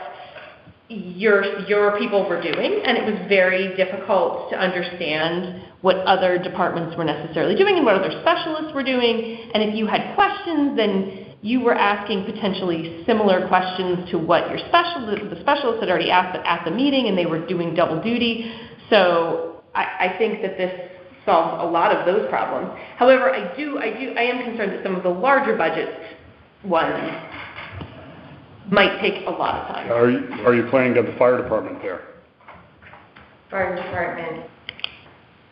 your people were doing, and it was very difficult to understand what other departments were necessarily doing and what other specialists were doing. And if you had questions, then you were asking potentially similar questions to what the specialists had already asked at the meeting, and they were doing double duty. So I think that this solves a lot of those problems. However, I am concerned that some of the larger budget ones might take a lot of time. Are you planning to have the fire department there? Fire department,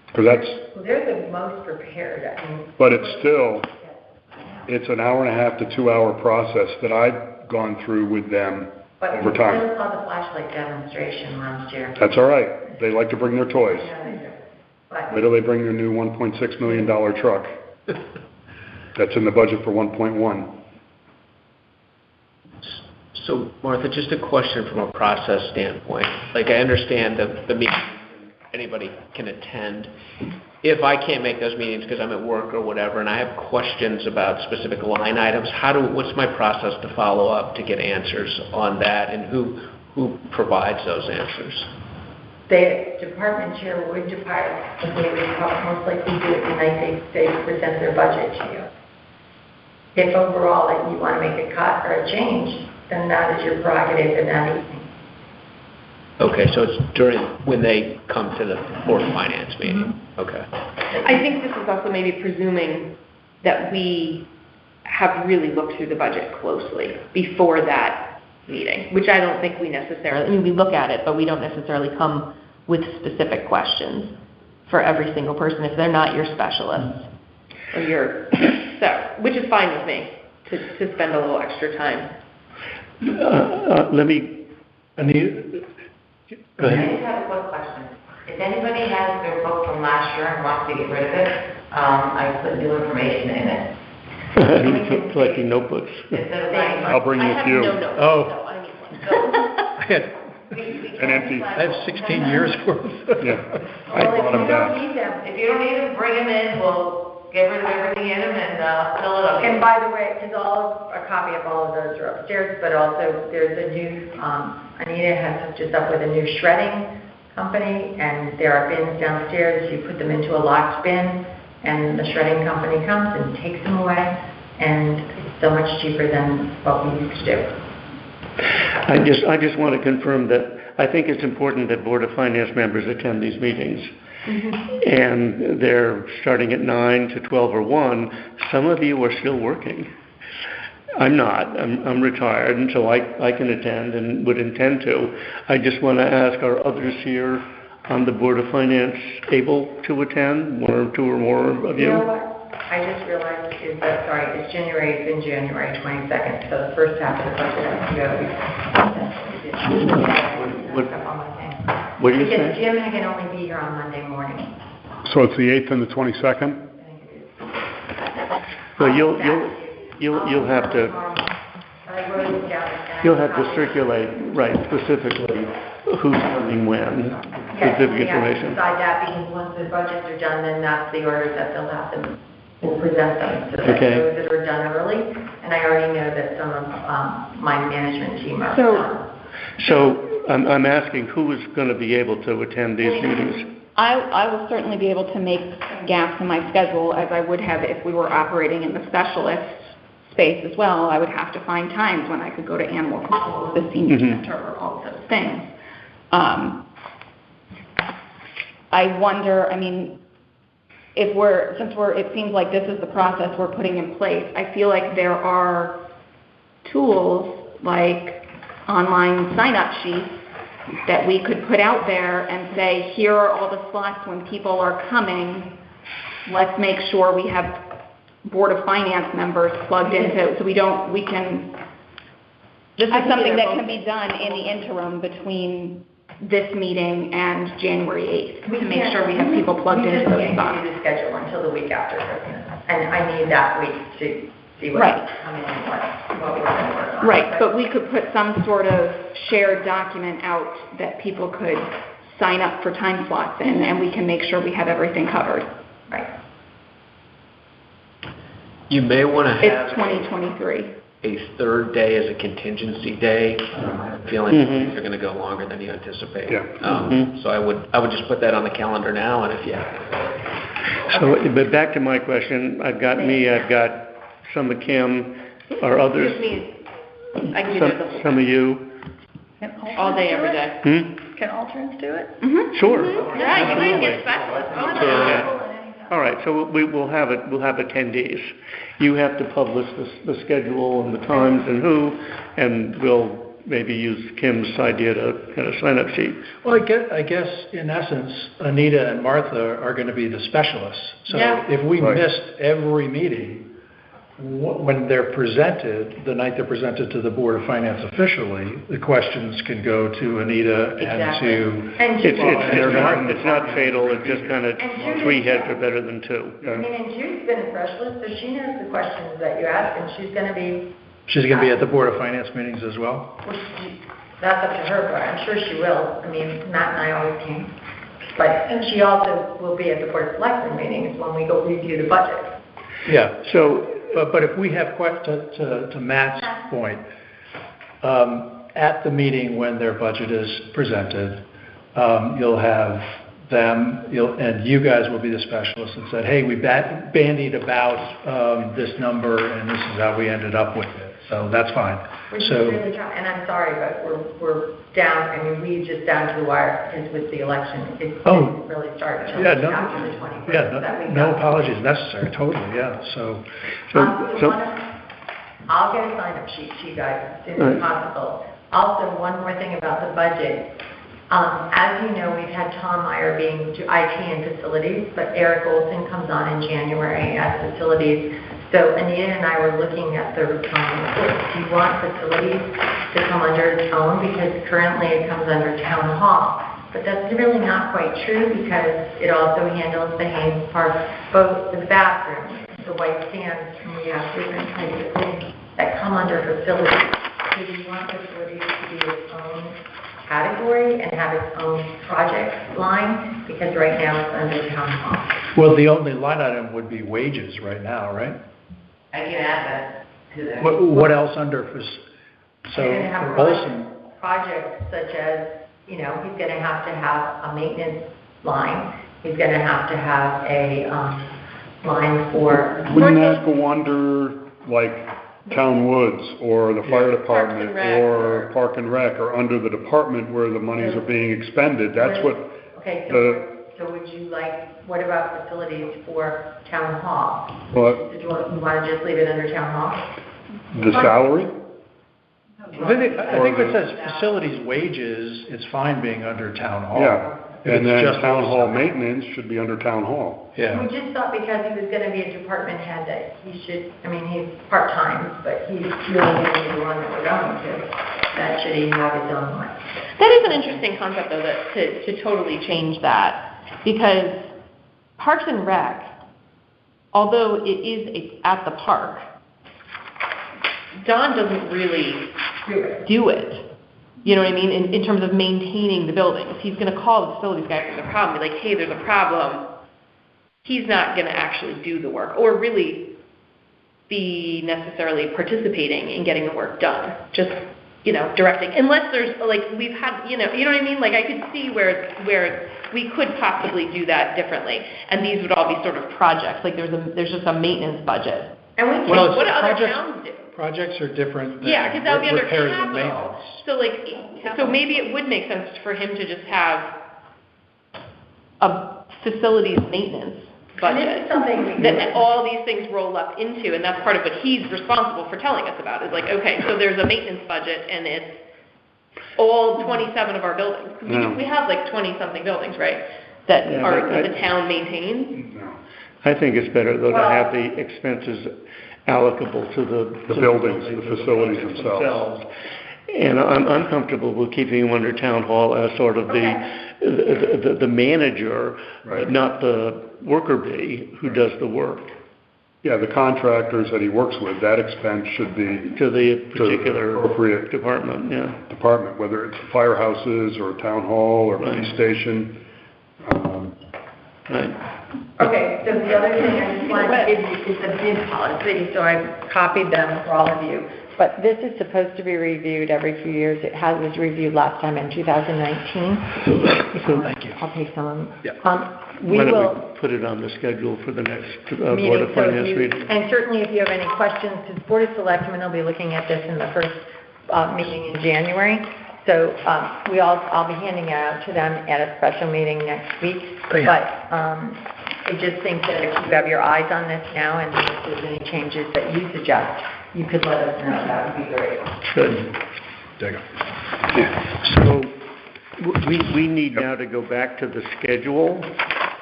Because they're the most prepared. but it's an hour and a half to 2 hour process that I've gone through with them over time. But we saw the flashlight demonstration last year. That's all right. They like to bring their toys. Yeah, they do. But Wait till they bring their new $1.6 million truck. That's in the budget for 1.1. So, Martha, just a question from a process standpoint. I understand the meeting, anybody can attend. If I can't make those meetings because I'm at work or whatever, and I have questions about specific line items, what's my process to follow up to get answers on that, and who provides those answers? the department chair would depart, and they would most likely do it the night they present their budget to you. If overall that you want to make a cut or a change, then that is your prerogative in that evening. Okay, so it's during, when they come to the Board of Finance meeting? Okay. I think this is also maybe presuming that we have really looked through the budget closely before that meeting, which I don't think we necessarily, I mean, we look at it, but we don't necessarily come with specific questions for every single person if they're not your specialists or your, so, which is fine with me, to spend a little extra time. Let me, Anita? Go I ahead. just have a quick question. If anybody has their book from last year and wants to get rid of it, I put new information in it. collecting notebooks. Instead of writing. I'll bring you a few. I have no notes, Oh. so I need one. I had- An empty. I have 16 years worth. Yeah. I Well, brought them back. if you don't need them, bring them in, we'll get rid of everything in them and, fill it up. And by the way, there's a copy of all of those are upstairs, but also there's a new, Anita has hooked us up with a new shredding company, and there are bins downstairs. You put them into a locked bin, and the shredding company comes and takes them away, and it's so much cheaper than what we used to do. I just want to confirm that I think it's important that Board of Finance members attend these meetings. And they're starting at 9 to 12 or 1. Some of you are still working. I'm not. I'm retired, and so I can attend and would intend to. I just want to ask, are others here on the Board of Finance able to attend? 1 or 2 or more of you? You know what? I just realized is that, sorry, it's been January 22nd, so the first half of the budget has to go. What do you Because say? Jim can only be here on Monday morning. So it's the 8th and the 22nd? So you'll have to I wrote it down. and you'll have I to copied it. circulate, right, specifically who's coming when, Yes, specific we have to information. decide that because once the budgets are done, then that's the order that they'll have to, we'll present them. So that Okay. those that are done early, and I already know that some of my management team are So- done. So I'm asking who is going to be able to attend these meetings? I will certainly be able to make gaps in my schedule as I would have if we were operating in the specialist space as well. I would have to find times when I could go to animal control, the senior center, or all of those things. I wonder, I mean, it seems like this is the process we're putting in place, I feel like there are tools like online sign-up sheets that we could put out there and say, here are all the slots when people are coming. Let's make sure we have Board of Finance members plugged into, so we can, this is something that can be done in the interim between this meeting and January 8th, to make sure we have people plugged into those We just spots. can't do the schedule until the week after Christmas, and I need that week to see what's Right. coming in, what we're going to work on. Right, but we could put some sort of shared document out that people could sign up for time slots in, and we can make sure we have everything covered. Right. You may want to have It's 2023. a third day as a contingency day. I have a feeling things are going to go longer than you anticipate. Yeah. So I would just put that on the calendar now, and if you So, but back to my question, I've got some of Kim, or others, Just me, I can do that the whole some of you. Can all day, alternates every do it? day. Hmm? Can alternates do it? Sure. Yeah, you might get Absolutely. specialists. Okay. All right, so we'll have attendees. You have to publish the schedule and the times and who, and we'll maybe use Kim's idea to kind of sign up sheet. Well, I guess in essence, Anita and Martha are going to be the specialists. So Yeah. if we Right. missed every meeting, when they're presented, the night they're presented to the Board of Finance officially, the questions can go to Anita and to... And It's not fatal, it's just kind of And 3 heads are better than 2. I mean, and Judy's been a specialist, so she knows the questions that you ask, and she's going to be, She's going to be at the Board of Finance meetings as well? that's up to her, but I'm sure she will. I mean, Matt and I always came. And she also will be at the Board of Selectmen meetings when we go review the budget. Yeah. So, But if we have, to Matt's point, at the meeting when their budget is presented, you'll have them, and you guys will be the specialists and said, hey, we bandied about this number and this is how we ended up with it. So that's fine. We're just So, really trying, and I'm sorry, but we're down, I mean, we just down to the wire, because with the election, it Oh. didn't really start until yeah, no, after the 21st. yeah, that we no got. apologies necessary, totally, yeah, so, I'll get a sign-up sheet to you guys as soon as possible. Also, one more thing about the budget. As you know, we've had Tom Meyer being IT and facilities, but Eric Olson comes on in January as facilities. So Anita and I were looking at the, do you want facilities to come under its own? Because currently it comes under town hall. But that's really not quite true because it also handles the Haynes Park, both the bathrooms, the white sands, and we have different types of things that come under facilities. So do you want facilities to be its own category and have its own project line? Because right now it's under town hall. well, the only line item would be wages right now, right? I can add that to that. What else under, so You're gonna have for Olson, projects such as, you know, he's gonna have to have a maintenance line. He's gonna have to have a, line for. Wouldn't that go under, like, Town Woods, or the fire department, Rec, or Park and Rec, or under the department where the monies are being expended? That's what, Okay, so would you like, what about facilities for town hall? what, Did you want to just leave it under town hall? the salary? I think if it says facilities wages, it's fine being under town hall. Yeah, If and it's then just town hall Olson. maintenance should be under town hall. Yeah. We just thought because he was gonna be a department head that he should, I mean, he's part-time, but he's really gonna be the one that we're going to. That should he have his own line. That is an interesting concept, though, that to totally change that, because Parks and Rec, although it is at the park, Don doesn't really do it. You know what I mean? In terms of maintaining the buildings. He's going to call the facilities guy if there's a problem, be like, hey, there's a problem. He's not going to actually do the work or really be necessarily participating in getting the work done. Just, you know, directing. Unless there's, like, we've had, you know what I mean? Like, I could see where we could possibly do that differently. And these would all be sort of projects. Like, there's just a maintenance budget. And we Well, can, What do other projects- towns do? Projects are different than Yeah, because that would be under repairs and capital. maintenance. So like, so maybe it would make sense for him to just have a facilities maintenance and this budget is something we that all these things roll up into, and that's part of what he's responsible for telling us about, is like, okay, so there's a maintenance budget, and it's all 27 of our buildings. 'Cause we have like 20-something buildings, right, that Yeah, are, but the town maintains? No. I think it's better, though, to Well- have the expenses allocable to the buildings, the facilities themselves. And I'm comfortable with keeping them under town hall as sort of the manager, Right. not the worker bee who does the work Yeah, the contractors that he works with, that expense should be to the to the particular appropriate department, yeah. department, whether it's firehouses, or town hall, or police Right. station. Right. Okay, so the other thing I just wanted to give you is the bid policy, so I copied them for all of you. But this is supposed to be reviewed every few years. It was reviewed last time in 2019. Thank you. I'll take some of them. Yeah. We Why will, don't we put it on the schedule for the next Board meeting, of so if Finance you, meeting? and certainly if you have any questions, because Board of Selectmen will be looking at this in the first meeting in January. So I'll be handing it out to them at a special meeting next week. Yeah. But I just think that if you have your eyes on this now, and if there's any changes that you suggest, you could let us know. That would be great. Good. There you go. So we need now to go back to the schedule,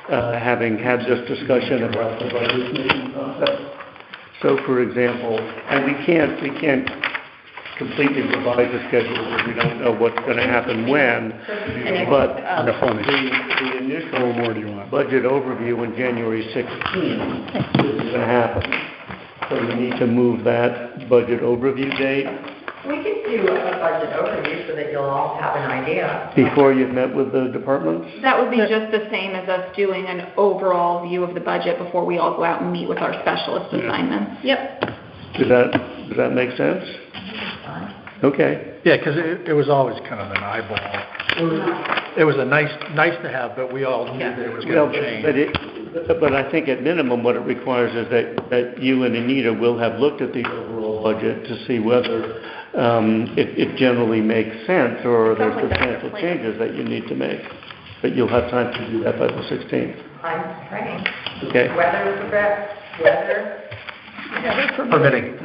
having had this discussion about the budget making process. So, for example, and we can't completely revise the schedule because we don't know what's going to happen when, but the initial budget overview on January 16th is going to happen. So we need to move that budget overview date We could do a budget overview so that you'll all have an idea. before you've met with the departments? That would be just the same as us doing an overall view of the budget before we all go out and meet with our specialist assignments. Yep. Does that make sense? Okay. Yeah, because it was always kind of an eyeball. It was a nice to have, but we all knew that it was Well, going to change. but I think at minimum, what it requires is that you and Anita will have looked at the overall overall budget to see whether it generally makes sense or there's substantial changes that you need to make. But you'll have time to do that by the 16th. I'm praying. Okay? Weather Permitting.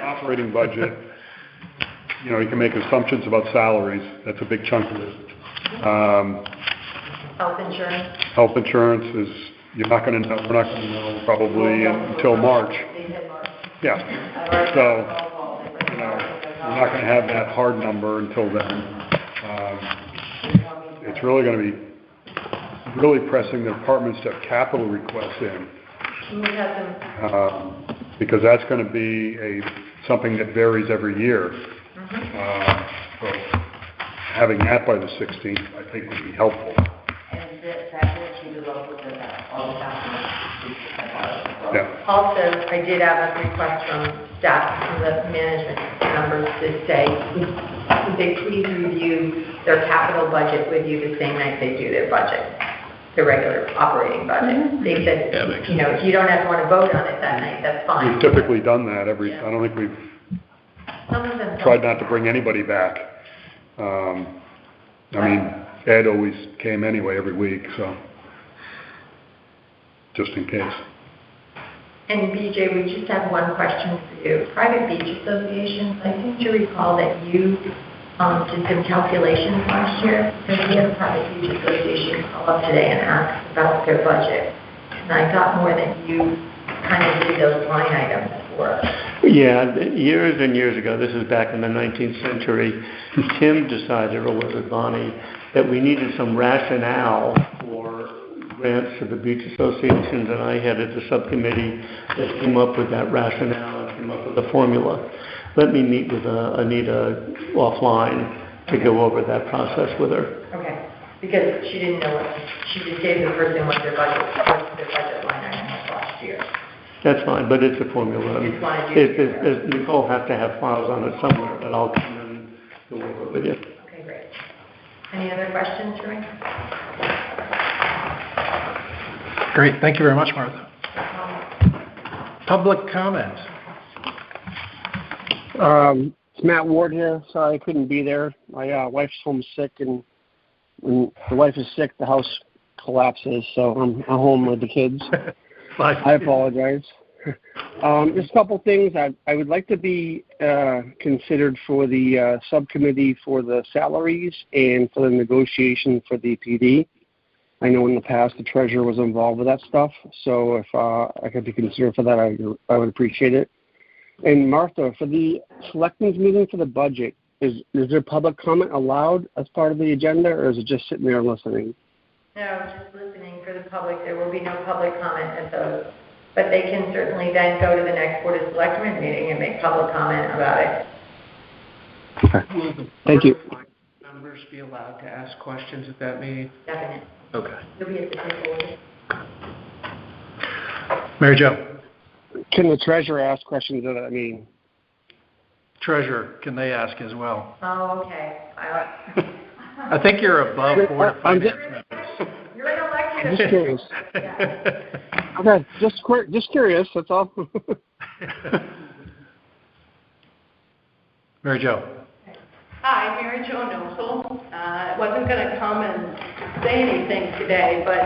Operating budget, you can make assumptions about salaries. That's a big chunk of it. health insurance. Health insurance is, we're not going to know probably until March. Yeah. So, we're not going to have that hard number until then. It's really going to be really pressing the departments to have capital requests in. We have some, Because that's going to be something that varies every year. So having that by the 16th, I think would be helpful. And that will keep it local to all the documents. Yeah. also, I did have a request from staff, from the management members to say, would they please review their capital budget with you the same night they do their budget, their regular operating budget. They said, if you don't want to vote on it that night, that's fine. We've typically done that I don't think we've Some of them tried not to bring anybody back. Ed always came anyway every week, so just in case. And BJ, we just have one question for you. Private beach associations, I seem to recall that you did some calculations last year, because we had a private beach association call up today and ask about their budget. And I got more than you kind of did those line items for us. Yeah, years and years ago, this is back in the 19th century, Tim decided, or was it Bonnie, that we needed some rationale for grants to the beach associations, and I headed the subcommittee that came up with that rationale and came up with the formula. Let me meet with Anita offline to go over that process with her. Okay, because she didn't know she just gave the person what their budget line item was last year. That's fine, but it's a formula. Just wanted you to Nicole has to have files on it somewhere, but I'll come and go over it with you. Okay, great. Any other questions for me? Great, thank you very much, Martha. Public comment. It's Matt Ward here. Sorry I couldn't be there. My wife's homesick, and when the wife is sick, the house collapses, so I'm home with the kids. I apologize. Just a couple things. I would like to be considered for the subcommittee for the salaries and for the negotiation for the PD. I know in the past the treasurer was involved with that stuff, so if I could be considered for that, I would appreciate it. And Martha, for the selectmen's meeting for the budget, is there public comment allowed as part of the agenda, or is it just sitting there listening? No, just listening for the public. There will be no public comment at those. But they can certainly then go to the next Board of Selectmen meeting and make public comment about it. Okay. Thank you. Members be allowed to ask questions at that meeting? Definitely. Okay. You'll be at the table. Mary Jo. Can the treasurer ask questions at that meeting? Treasurer, can they ask as well? Oh, okay. I think you're above Board of Finance members. You're an elected I'm just curious. Okay, just curious, that's all. Mary Jo. Hi, Mary Jo Nosel. I wasn't going to come and say anything today, but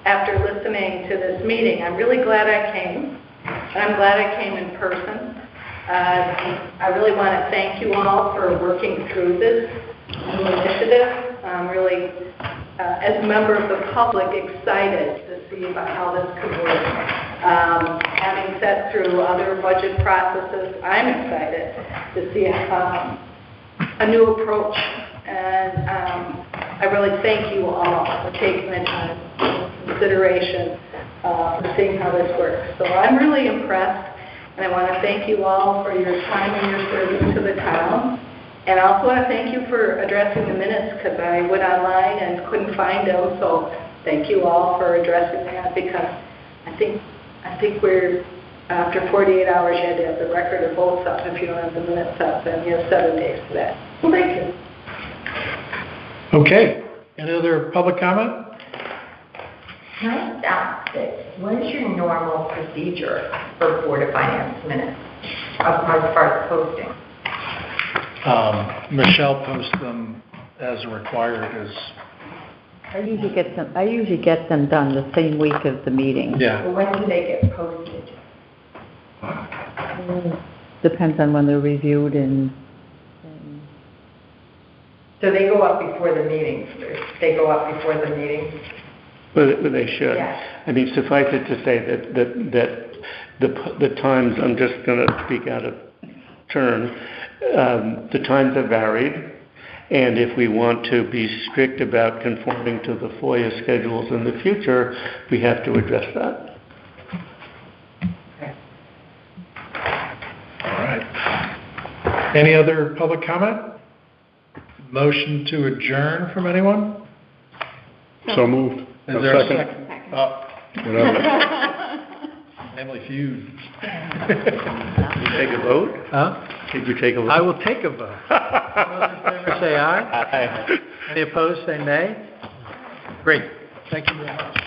after listening to this meeting, I'm really glad I came. And I'm glad I came in person. I really want to thank you all for working through this new initiative. I'm really, as a member of the public, excited to see about how this could work. Having sat through other budget processes, I'm excited to see a new approach. And I really thank you all for taking the time into consideration for seeing how this works. So I'm really impressed, and I want to thank you all for your time and your service to the town. And I also want to thank you for addressing the minutes, because I went online and couldn't find them. So thank you all for addressing that, because I think we're, after 48 hours, you had to have the record of votes up. If you don't have the minutes up, then you have 7 days for that. Well, thank you. Okay. Any other public comment? Can I ask this? What is your normal procedure for Board of Finance minutes? as far as posting? Michelle posts them as required as, I usually get them done the same week as the meeting. yeah. Or when do they get posted? Depends on when they're reviewed and So they go up before the meeting, they go up before the meeting? Well, they should. Yes. I mean, suffice it to say that the times, I'm just going to speak out of turn, the times have varied, and if we want to be strict about conforming to the FOIA schedules in the future, we have to address that. All right. Any other public comment? Motion to adjourn from anyone? So moved. Is there a Second. second? Oh, Whatever. Family Feud. Did you take a vote? Huh? Did you take a vote? I will take a vote. All those in favor say aye. Aye. Any opposed, say nay. Great. Thank you very much.